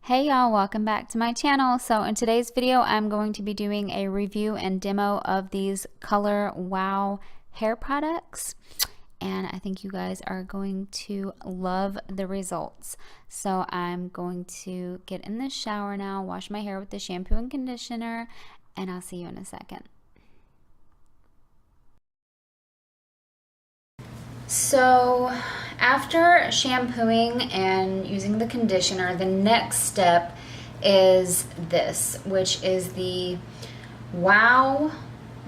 Hey y'all, welcome back to my channel. So in today's video, I'm going to be doing a review and demo of these ColorWOW hair products. And I think you guys are going to love the results. So I'm going to get in the shower now, wash my hair with the shampoo and conditioner, and I'll see you in a second. So after shampooing and using the conditioner, the next step is this, which is the WOW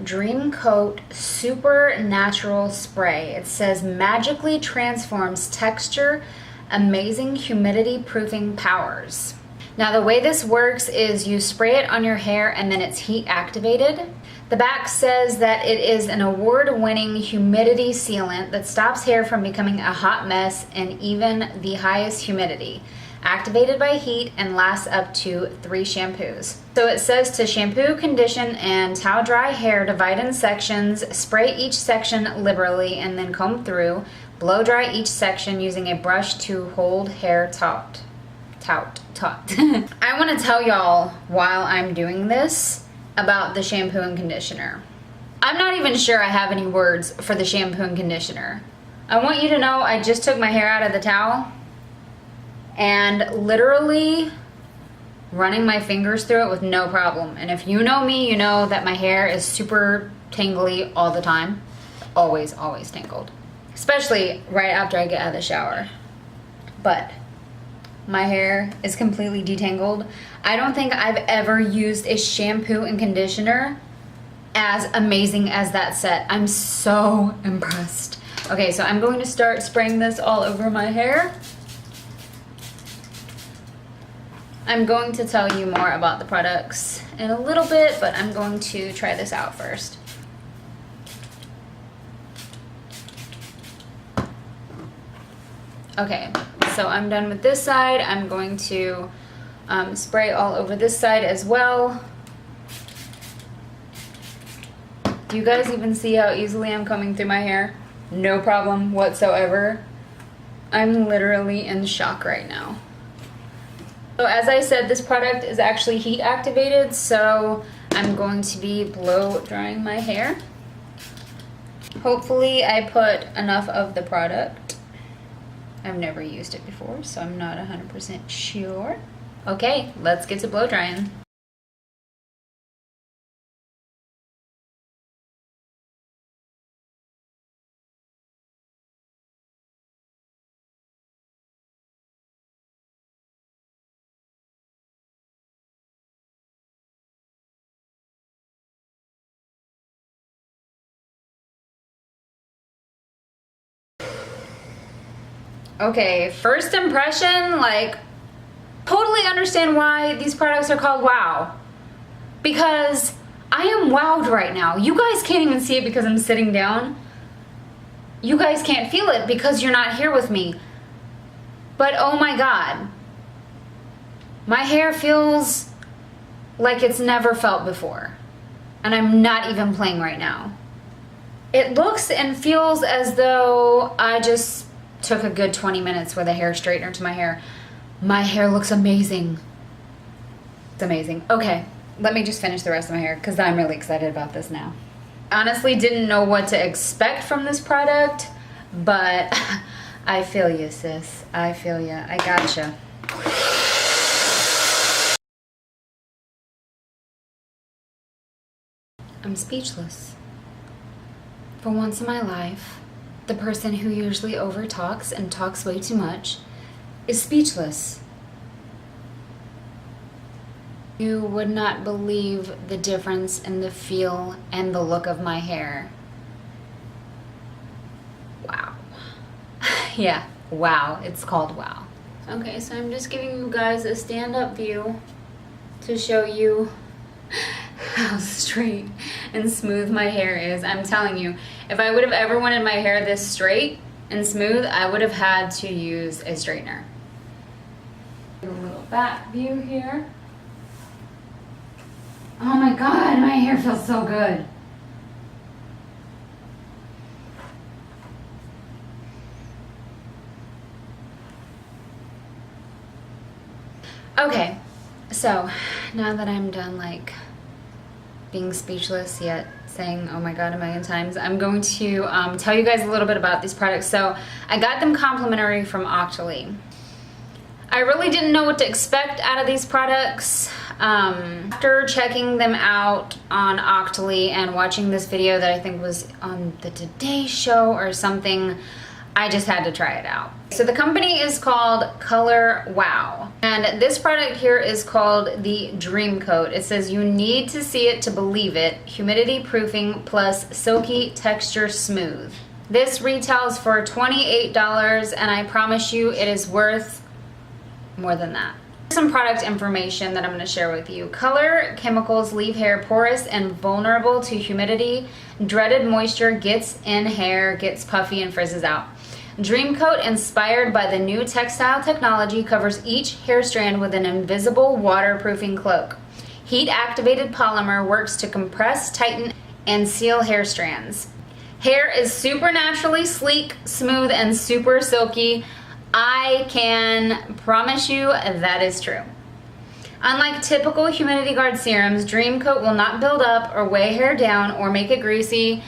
Dreamcoat Super Natural Spray. It says magically transforms texture, amazing humidity proofing powers. Now the way this works is you spray it on your hair and then it's heat activated. The back says that it is an award-winning humidity sealant that stops hair from becoming a hot mess in even the highest humidity. Activated by heat and lasts up to 3 shampoos. So it says to shampoo, condition, and towel dry hair, divide in sections, spray each section liberally, and then comb through. Blow dry each section using a brush to hold hair taut. I want to tell y'all while I'm doing this about the shampoo and conditioner. I'm not even sure I have any words for the shampoo and conditioner. I want you to know I just took my hair out of the towel and literally running my fingers through it with no problem. And if you know me, you know that my hair is super tangly all the time. Always tangled. Especially right after I get out of the shower. But my hair is completely detangled. I don't think I've ever used a shampoo and conditioner as amazing as that set. I'm so impressed. Okay, so I'm going to start spraying this all over my hair. I'm going to tell you more about the products in a little bit, but I'm going to try this out first. Okay, so I'm done with this side. I'm going to spray all over this side as well. Do you guys even see how easily I'm combing through my hair? No problem whatsoever. I'm literally in shock right now. So as I said, this product is actually heat activated, so I'm going to be blow drying my hair. Hopefully I put enough of the product. I've never used it before, so I'm not 100% sure. Okay, let's get to blow drying. Okay, first impression, like, totally understand why these products are called WOW. Because I am wowed right now. You guys can't even see it because I'm sitting down. You guys can't feel it because you're not here with me. But oh my God. My hair feels like it's never felt before. And I'm not even playing right now. It looks and feels as though I just took a good 20 minutes with a hair straightener to my hair. My hair looks amazing. It's amazing. Okay, let me just finish the rest of my hair because I'm really excited about this now. Honestly, didn't know what to expect from this product, but I feel you, sis. I feel you. I gotcha. I'm speechless. For once in my life, the person who usually overtalks and talks way too much is speechless. You would not believe the difference in the feel and the look of my hair. Wow. Yeah, wow. It's called WOW. Okay, so I'm just giving you guys a stand-up view to show you how straight and smooth my hair is. I'm telling you, if I would have ever wanted my hair this straight and smooth, I would have had to use a straightener. A little back view here. Oh my God, my hair feels so good. Okay, so now that I'm done like being speechless yet saying oh my god a million times, I'm going to tell you guys a little bit about these products. So I got them complimentary from Octoly. I really didn't know what to expect out of these products. After checking them out on Octoly and watching this video that I think was on the Today Show or something, I just had to try it out. So the company is called ColorWOW, and this product here is called the Dreamcoat. It says you need to see it to believe it. Humidity proofing plus silky texture smooth. This retails for $28, and I promise you it is worth more than that. Some product information that I'm going to share with you. Color chemicals leave hair porous and vulnerable to humidity. Dreaded moisture gets in hair, gets puffy, and frizzes out. Dreamcoat, inspired by the new textile technology, covers each hair strand with an invisible waterproofing cloak. Heat-activated polymer works to compress, tighten, and seal hair strands. Hair is supernaturally sleek, smooth, and super silky. I can promise you that is true. Unlike typical humidity guard serums, Dreamcoat will not build up or weigh hair down or make it greasy.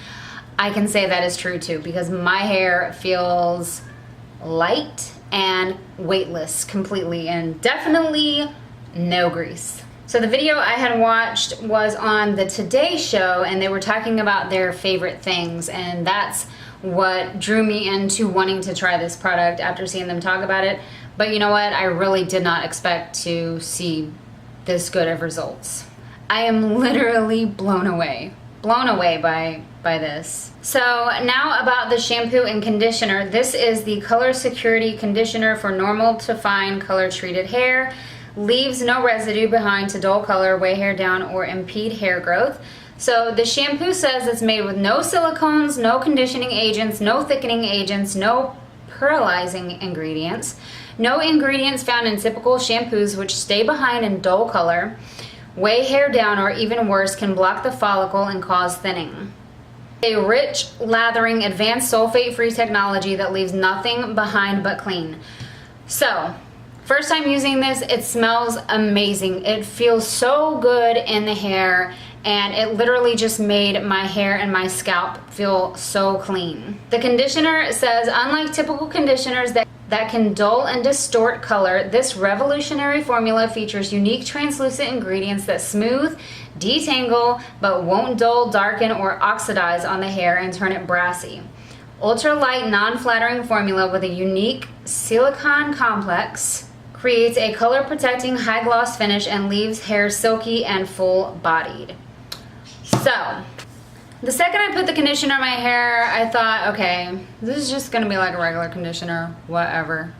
I can say that is true too, because my hair feels light and weightless completely, and definitely no grease. So the video I had watched was on the Today Show, and they were talking about their favorite things, and that's what drew me into wanting to try this product after seeing them talk about it. But you know what? I really did not expect to see this good of results. I am literally blown away by this. So now about the shampoo and conditioner. This is the Color Security Conditioner for normal to fine color treated hair. Leaves no residue behind to dull color, weigh hair down, or impede hair growth. So the shampoo says it's made with no silicones, no conditioning agents, no thickening agents, no pearlizing ingredients, no ingredients found in typical shampoos which stay behind in dull color, weigh hair down, or even worse, can block the follicle and cause thinning. A rich, lathering, advanced sulfate-free technology that leaves nothing behind but clean. So, first time using this, it smells amazing. It feels so good in the hair, and it literally just made my hair and my scalp feel so clean. The conditioner says, unlike typical conditioners that can dull and distort color, this revolutionary formula features unique translucent ingredients that smooth, detangle, but won't dull, darken, or oxidize on the hair and turn it brassy. Ultra-light, non-flattering formula with a unique silicone complex creates a color-protecting high-gloss finish and leaves hair silky and full-bodied. So, the second I put the conditioner in my hair, I thought, okay, this is just gonna be like a regular conditioner, whatever.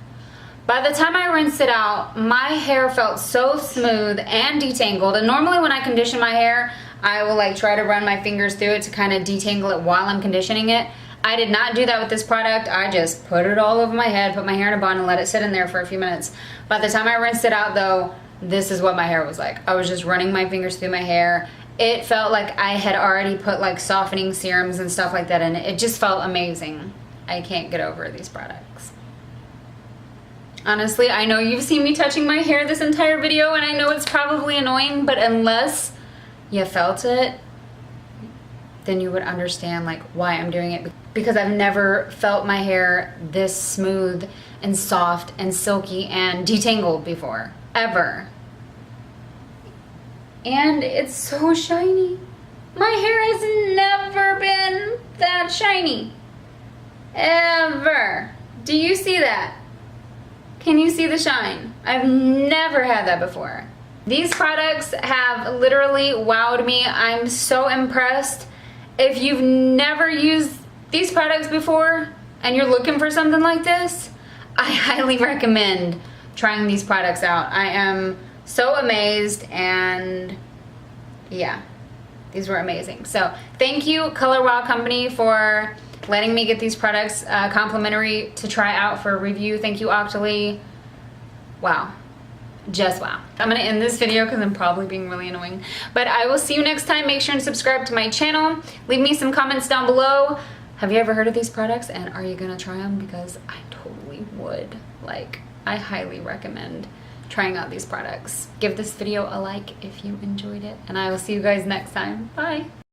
By the time I rinsed it out, my hair felt so smooth and detangled. And normally when I condition my hair, I will like try to run my fingers through it to kind of detangle it while I'm conditioning it. I did not do that with this product. I just put it all over my head, put my hair in a bun, and let it sit in there for a few minutes. By the time I rinsed it out though, this is what my hair was like. I was just running my fingers through my hair. It felt like I had already put like softening serums and stuff like that in it. It just felt amazing. I can't get over these products. Honestly, I know you've seen me touching my hair this entire video, and I know it's probably annoying, but unless you felt it, then you would understand like why I'm doing it, because I've never felt my hair this smooth and soft and silky and detangled before, ever. And it's so shiny. My hair has never been that shiny. Ever. Do you see that? Can you see the shine? I've never had that before. These products have literally wowed me. I'm so impressed. If you've never used these products before and you're looking for something like this, I highly recommend trying these products out. I am so amazed, and yeah, these were amazing. So thank you, ColorWOW company, for letting me get these products complimentary to try out for a review. Thank you, Octoly. Wow. Just wow. I'm gonna end this video because I'm probably being really annoying, but I will see you next time. Make sure and subscribe to my channel. Leave me some comments down below. Have you ever heard of these products, and are you gonna try them? Because I totally would. Like, I highly recommend trying out these products. Give this video a like if you enjoyed it, and I will see you guys next time. Bye!